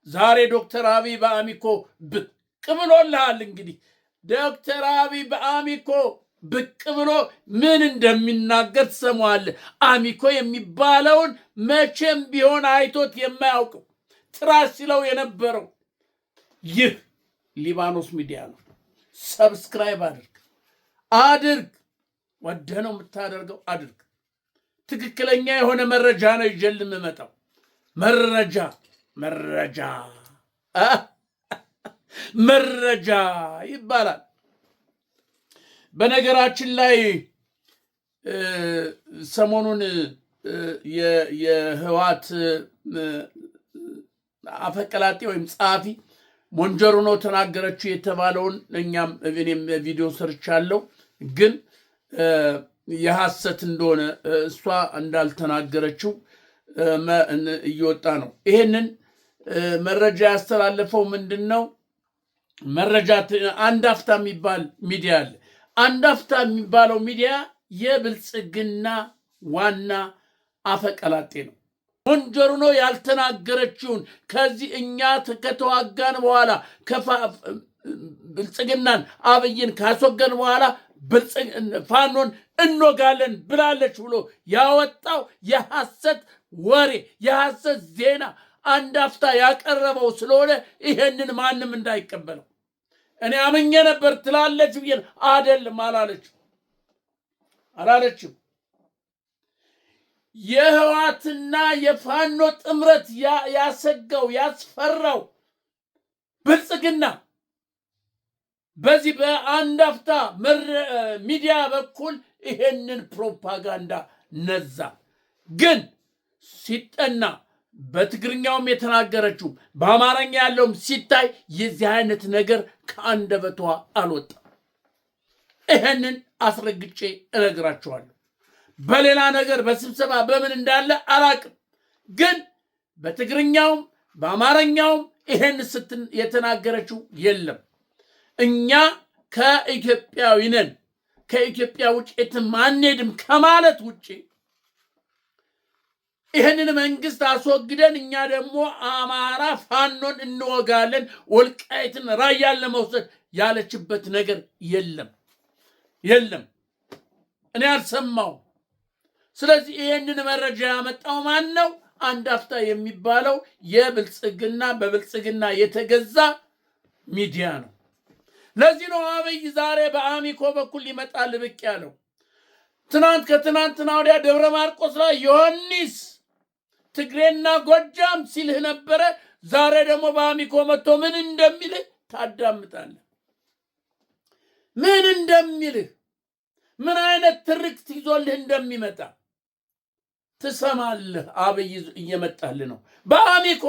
ዛሬ ዶክተር አብይ በአሚኮ ብቅ ብሎልሃል። እንግዲህ ዶክተር አብይ በአሚኮ ብቅ ብሎ ምን እንደሚናገር ትሰማዋለህ። አሚኮ የሚባለውን መቼም ቢሆን አይቶት የማያውቀው ትራስ ሲለው የነበረው ይህ ሊባኖስ ሚዲያ ነው። ሰብስክራይብ አድርግ። ወደ ነው የምታደርገው አድርግ። ትክክለኛ የሆነ መረጃ ነው ይዤልህ የምመጣው። መረጃ ይባላል። በነገራችን ላይ ሰሞኑን የህወሓት አፈቀላጤ ወይም ጸሐፊ ሞንጀሩኖ ተናገረችው የተባለውን እኔም ቪዲዮ ሰርቻለሁ። ግን የሐሰት እንደሆነ እሷ እንዳልተናገረችው እየወጣ ነው። ይሄንን መረጃ ያስተላለፈው ምንድን ነው? መረጃ አንድ አፍታ የሚባል ሚዲያ አለ። አንድ አፍታ የሚባለው ሚዲያ የብልጽግና ዋና አፈቀላጤ ነው። ሞንጀሩኖ ያልተናገረችውን ከዚህ እኛ ከተዋጋን በኋላ ብልጽግናን አብይን ካስወገን በኋላ ፋኖን እንወጋለን ብላለች ብሎ ያወጣው የሐሰት ወሬ የሐሰት ዜና አንድ አፍታ ያቀረበው ስለሆነ ይሄንን ማንም እንዳይቀበለው። እኔ አምኜ ነበር ትላለች ብዬ አይደለም አላለችም። የህወሓትና የፋኖ ጥምረት ያሰጋው ያስፈራው ብልጽግና በዚህ በአንድ አፍታ ሚዲያ በኩል ይሄንን ፕሮፓጋንዳ ነዛ። ግን ሲጠና በትግርኛውም የተናገረችው በአማርኛ ያለውም ሲታይ የዚህ አይነት ነገር ከአንደበቷ አልወጣም። ይሄንን አስረግጬ እነግራቸዋለሁ። በሌላ ነገር በስብሰባ በምን እንዳለ አላቅም። ግን በትግርኛውም በአማርኛውም ይሄን የተናገረችው የለም። እኛ ከኢትዮጵያዊ ነን፣ ከኢትዮጵያ ውጭ የትም አንሄድም ከማለት ውጭ ይህንን መንግስት አስወግደን እኛ ደግሞ አማራ ፋኖን እንወጋለን፣ ወልቃይትን ራያን ለመውሰድ ያለችበት ነገር የለም። እኔ አልሰማው። ስለዚህ ይህንን መረጃ ያመጣው ማን ነው? አንድ አፍታ የሚባለው በብልጽግና የተገዛ ሚዲያ ነው። ለዚህ ነው አብይ ዛሬ በአሚኮ በኩል ሊመጣል ብቅ ያለው። ከትናንትና ወዲያ ደብረ ማርቆስ ላይ ዮሐንስ ትግሬና ጎጃም ሲልህ ነበረ። ዛሬ ደግሞ በአሚኮ መጥቶ ምን እንደሚልህ ታዳምጣለህ። ምን እንደሚልህ ምን አይነት ትርክት ይዞልህ እንደሚመጣ ትሰማለህ። አብይ እየመጣልህ ነው በአሚኮ።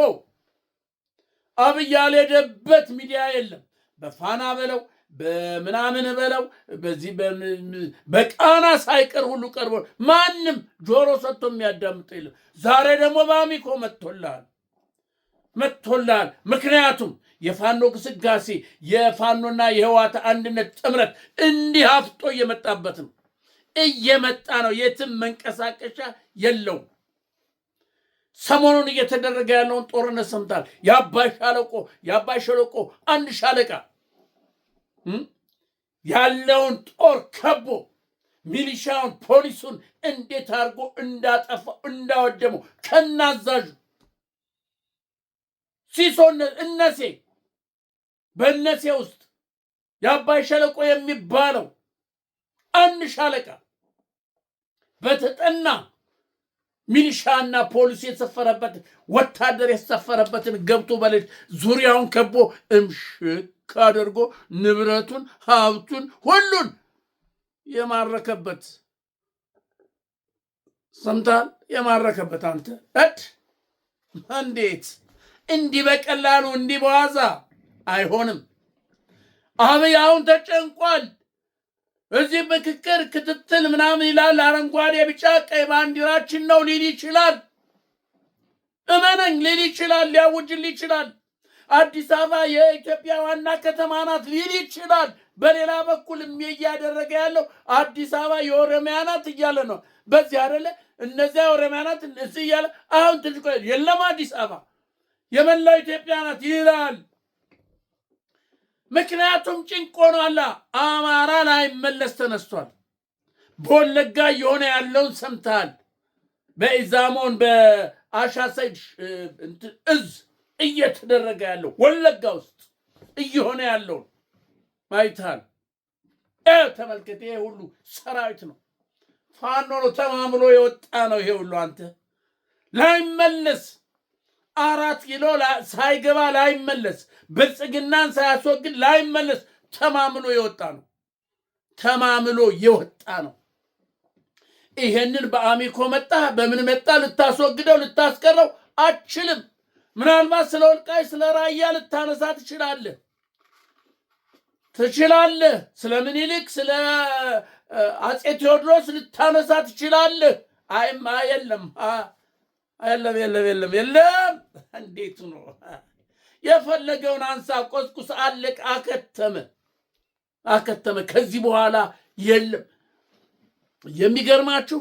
አብይ ያልሄደበት ሚዲያ የለም። በፋና በለው በምናምን በለው በዚህ በቃና ሳይቀር ሁሉ ቀርቦ ማንም ጆሮ ሰጥቶ የሚያዳምጠው የለም። ዛሬ ደግሞ በአሚኮ መጥቶላል። ምክንያቱም የፋኖ ግስጋሴ የፋኖና የህወሓት አንድነት ጥምረት እንዲህ አፍጦ እየመጣ ነው። የትም መንቀሳቀሻ የለውም። ሰሞኑን እየተደረገ ያለውን ጦርነት ሰምታል። የአባይ ሸለቆ አንድ ሻለቃ ያለውን ጦር ከቦ ሚሊሻውን ፖሊሱን እንዴት አድርጎ እንዳጠፋው እንዳወደመው ከናዛዡ እነሴ በእነሴ ውስጥ የአባይ ሸለቆ የሚባለው አንድ ሻለቃ በተጠና ሚሊሻና ፖሊስ የሰፈረበትን ወታደር የሰፈረበትን ገብቶ በሌሊት ዙሪያውን ከቦ እምሽክ አድርጎ ንብረቱን ሀብቱን ሁሉን የማረከበት ሰምታል። የማረከበት አንተ እንዴት እንዲህ በቀላሉ እንዲህ በዋዛ አይሆንም። አብይ አሁን ተጨንቋል። እዚህ ምክክር ክትትል ምናምን ይላል። አረንጓዴ ቢጫ ቀይ ባንዲራችን ነው ሊል ይችላል። እመነኝ ሊል ይችላል። ሊያውጅል ይችላል። አዲስ አበባ የኢትዮጵያ ዋና ከተማ ናት ሊል ይችላል። በሌላ በኩል እያደረገ ያለው አዲስ አበባ የኦሮሚያ ናት እያለ ነው። በዚህ አይደለ እነዚያ የኦሮሚያ ናት እዚህ እያለ አሁን ትልቆ የለም አዲስ አበባ የመላው ኢትዮጵያ ናት ይላል። ምክንያቱም ጭንቅ ሆኗል። አማራ ላይመለስ ተነስቷል። በወለጋ የሆነ ያለውን ሰምተሃል። በኢዛሞን በአሻሰድ እዝ እየተደረገ ያለው ወለጋ ውስጥ እየሆነ ያለውን አይተሃል። ተመልከት። ይሄ ሁሉ ሰራዊት ነው፣ ፋኖ ነው፣ ተማምሎ የወጣ ነው። ይሄ ሁሉ አንተ ላይመለስ 4 ኪሎ ሳይገባ ላይመለስ፣ ብልጽግናን ሳያስወግድ ላይመለስ ተማምሎ የወጣ ነው። ተማምሎ የወጣ ነው። ይሄንን በአሚኮ መጣ በምን መጣ ልታስወግደው ልታስቀረው አችልም። ምናልባት ስለ ወልቃይ ስለ ራያ ልታነሳ ትችላለህ። ስለ ምኒልክ ስለ አጼ ቴዎድሮስ ልታነሳ ትችላለህ። የለም። እንዴት ነው? የፈለገውን አንሳ፣ ቆስቁስ፣ አለቅ፣ አከተመ። ከዚህ በኋላ የለም። የሚገርማችሁ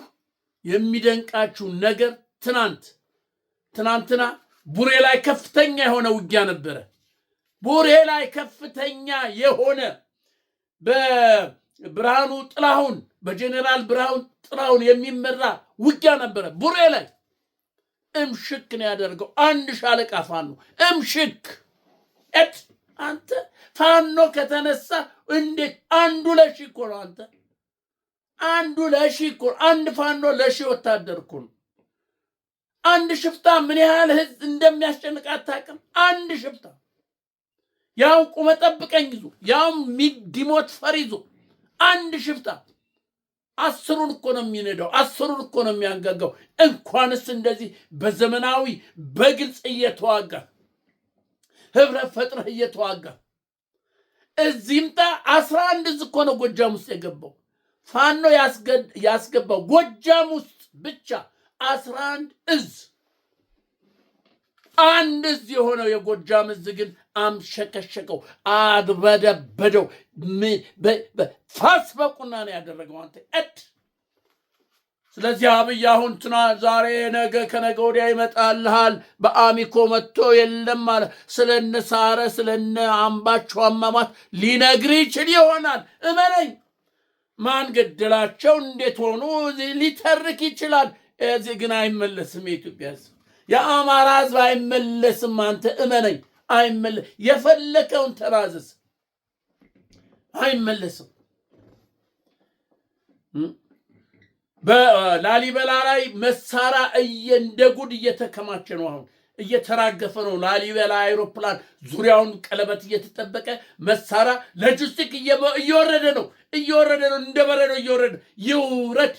የሚደንቃችሁ ነገር ትናንትና ቡሬ ላይ ከፍተኛ የሆነ ውጊያ ነበረ። ቡሬ ላይ ከፍተኛ የሆነ በብርሃኑ ጥላሁን በጀኔራል ብርሃኑ ጥላሁን የሚመራ ውጊያ ነበረ። ቡሬ ላይ እምሽክ ነው ያደርገው አንድ ሻለቃ ፋኖ እምሽክ። አንተ ፋኖ ከተነሳ እንዴት አንዱ ለሺ እኮ ነው። አንተ አንዱ ለሺ እኮ አንድ ፋኖ ለሺ ወታደር እኮ ነው። አንድ ሽፍታ ምን ያህል ህዝብ እንደሚያስጨንቅ አታውቅም? አንድ ሽፍታ ያው ቁመ ጠብቀኝ ይዞ ያው ሚዲሞት ፈር ይዞ አንድ ሽፍታ 10ሩን እኮ ነው የሚነዳው፣ 10ሩን እኮ ነው የሚያንጋጋው። እንኳንስ እንደዚህ በዘመናዊ በግልጽ እየተዋጋ ህብረት ፈጥረህ እየተዋጋ እዚህምታ 11 እዝ እኮ ነው ጎጃም ውስጥ የገባው ፋኖ ያስገባው ጎጃም ውስጥ ብቻ 11 እዝ። አንድ እዝ የሆነው የጎጃም እዝ ግን አምሸከሸከው፣ አድበደበደው፣ ፋስ በቁና ነው ያደረገው። አንተ ስለዚህ አብይ አሁን ዛሬ ነገ ከነገ ወዲያ ይመጣልሃል። በአሚኮ መጥቶ የለም አለ ስለነ ሳረ ስለነ አምባቸው አማማት ሊነግር ይችል ይሆናል። እመነኝ፣ ማን ገደላቸው እንዴት ሆኑ ሊተርክ ይችላል። እዚህ ግን አይመለስም። የኢትዮጵያ ህዝብ የአማራ ህዝብ አይመለስም። አንተ እመነኝ፣ የፈለከውን ተራዘዝ፣ አይመለስም። በላሊበላ ላይ መሳሪያ እንደ ጉድ እየተከማቸ ነው። አሁን እየተራገፈ ነው። ላሊበላ አይሮፕላን ዙሪያውን ቀለበት እየተጠበቀ መሳሪያ ሎጂስቲክ እየወረደ ነው። እንደ በረዶ እየወረደ ይውረድ።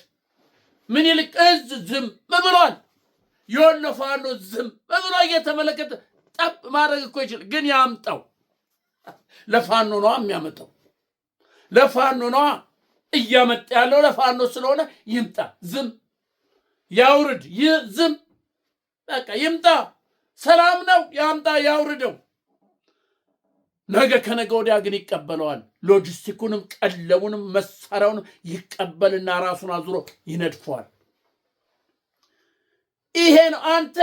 ምኒልክ እዝ ዝም ብሏል። የወሎ ፋኖ ዝም ብሎ እየተመለከተ ጠብ ማድረግ እኮ ይችላል፣ ግን ያምጣው። ለፋኖ ነዋ የሚያመጣው፣ ለፋኖ ነዋ እያመጣ ያለው ለፋኖ ስለሆነ ይምጣ። ዝም ያውርድ፣ ዝም በቃ ይምጣ። ሰላም ነው፣ ያምጣ፣ ያውርደው። ነገ ከነገ ወዲያ ግን ይቀበለዋል። ሎጂስቲኩንም ቀለቡንም መሳሪያውንም ይቀበልና ራሱን አዙሮ ይነድፈዋል። ይሄ ነው። አንተ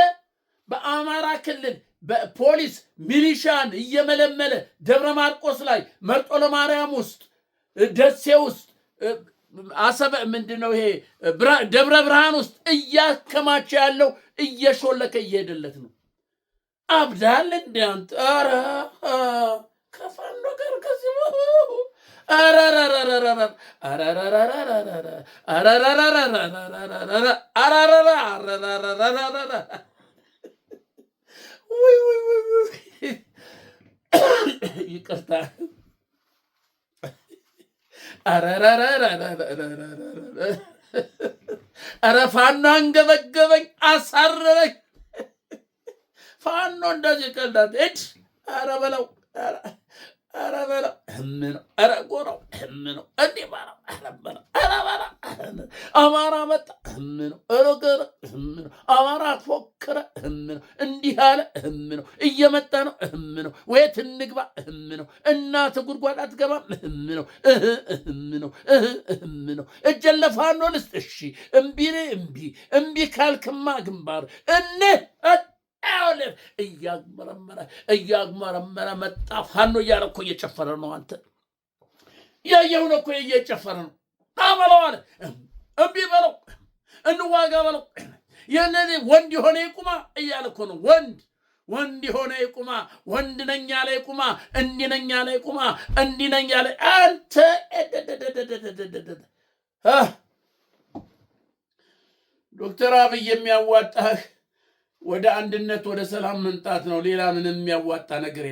በአማራ ክልል በፖሊስ ሚሊሻን እየመለመለ ደብረ ማርቆስ ላይ፣ መርጦ ለማርያም ውስጥ፣ ደሴ ውስጥ፣ አሰበ ምንድነው ይሄ ደብረ ብርሃን ውስጥ እያከማቸ ያለው እየሾለከ እየሄደለት ነው። አብዳል እንደ አንተ ኧረ ከፋኖ ጋር ከዚህ ይቅርታ ኧረ ፋኖ አንገበገበኝ፣ አሳረረኝ። ፋኖ እንደዚህ ቀልዳት ኧረ በለው ኧረ ጎራው ነው እንዲህ በለው አማራ መጣ ነው ኧረ ነው አማራ ፎከረ ነው እንዲህ አለ ነው እየመጣ ነው ነው ወየት እንግባ ነው እናት ጉድጓድ አትገባም ነው ነው እጄን ለፋኖ ልስጥ። እሺ እምቢ ካልክማ ግንባር እያግመረመረ መጣ። ፋኖ እያለ እኮ እየጨፈረ ነው። አንተ ያየው ነው እኮ እየጨፈረ ነው። አበለው አለ። እምቢ በለው፣ እንዋጋ በለው። የነኔ ወንድ የሆነ ይቁማ እያለ እኮ ነው። ወንድ የሆነ ይቁማ፣ ወንድ ነኝ ያለ ይቁማ፣ እንዲህ ነኝ ያለ ይቁማ፣ እንዲህ ነኝ ያለ አንተ ዶክተር አብይ የሚያዋጣህ ወደ አንድነት ወደ ሰላም መምጣት ነው። ሌላ ምንም የሚያዋጣ ነገር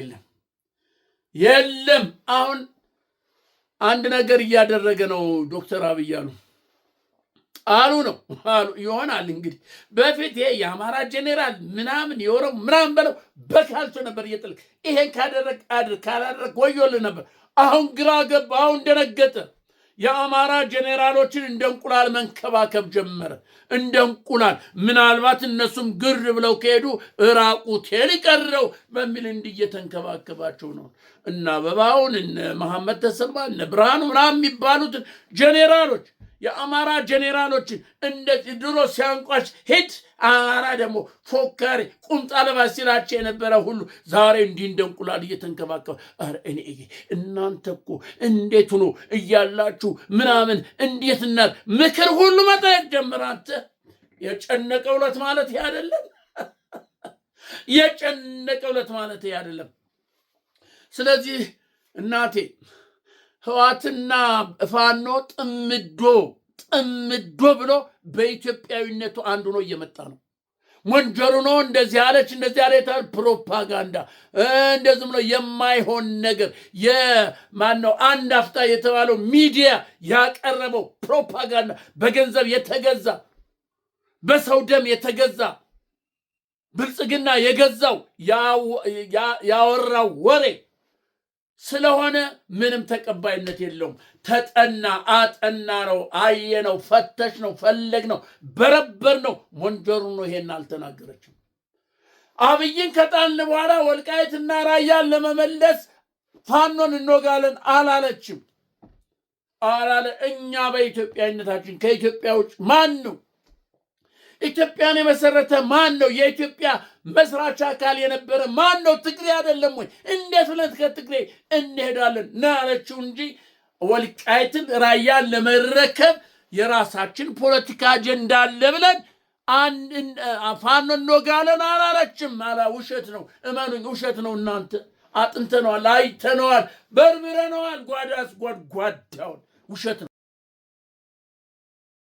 የለም። አሁን አንድ ነገር እያደረገ ነው ዶክተር አብይ አሉ ይሆናል እንግዲህ። በፊት ይሄ የአማራ ጄኔራል ምናምን የኦሮሞ ምናምን በለው በካልቾ ነበር እየጠልቅ ይሄን ካደረግ አድር ካላደረግ ወዮልህ ነበር። አሁን ግራ ገባ። አሁን ደነገጠ። የአማራ ጄኔራሎችን እንደ እንቁላል መንከባከብ ጀመረ። እንደ እንቁላል ምናልባት እነሱም ግር ብለው ከሄዱ ራቁቴን ይቀረው በሚል እንዲየተንከባከባቸው ነው። እና አበባውን እነ መሐመድ ተሰማ እነ ብርሃኑ ምናምን የሚባሉትን ጄኔራሎች የአማራ ጄኔራሎችን እንደዚህ ድሮ ሲያንቋሽ ሄድ አማራ ደግሞ ፎካሪ ቁምጣ ለባሽ ሲላቸው የነበረ ሁሉ ዛሬ እንዲህ እንደ እንቁላል እየተንከባከበ እኔ እናንተ እኮ እንዴት ሆኖ እያላችሁ ምናምን እንዴት እናት ምክር ሁሉ መጠየቅ ጀምር። አንተ የጨነቀው ዕለት ማለት ይሄ አይደለም። የጨነቀው ዕለት ማለት ይሄ አይደለም። ስለዚህ እናቴ ህዋትና ፋኖ ጥምዶ ብሎ በኢትዮጵያዊነቱ አንዱ ነው እየመጣ ነው። ሞንጀሩ ነው እንደዚህ ያለች እንደዚህ ያለ ፕሮፓጋንዳ እንደዚህ ብሎ የማይሆን ነገር የማነው አንድ አፍታ የተባለው ሚዲያ ያቀረበው ፕሮፓጋንዳ በገንዘብ የተገዛ በሰው ደም የተገዛ ብልጽግና የገዛው ያወራው ወሬ ስለሆነ ምንም ተቀባይነት የለውም። ተጠና አጠና ነው፣ አየነው፣ ፈተሽ ነው፣ ፈለግ ነው፣ በረበር ነው። ሞንጀሩ ነው ይሄን አልተናገረችም። አብይን ከጣልን በኋላ ወልቃይትና ራያን ለመመለስ ፋኖን እንወጋለን አላለችም። እኛ በኢትዮጵያዊነታችን ከኢትዮጵያ ውጭ ማን ነው? ኢትዮጵያን የመሰረተ ማን ነው? የኢትዮጵያ መስራች አካል የነበረ ማን ነው? ትግሬ አይደለም ወይ? እንዴት ብለን ከትግሬ እንሄዳለን ናለችው እንጂ ወልቃይትን ራያን ለመረከብ የራሳችን ፖለቲካ አጀንዳ አለ ብለን ፋኖ እንወጋለን አላለችም። ውሸት ነው፣ እመኑኝ፣ ውሸት ነው። እናንተ አጥንተነዋል፣ አይተነዋል፣ በርብረነዋል፣ ጓዳውን ውሸት ነው።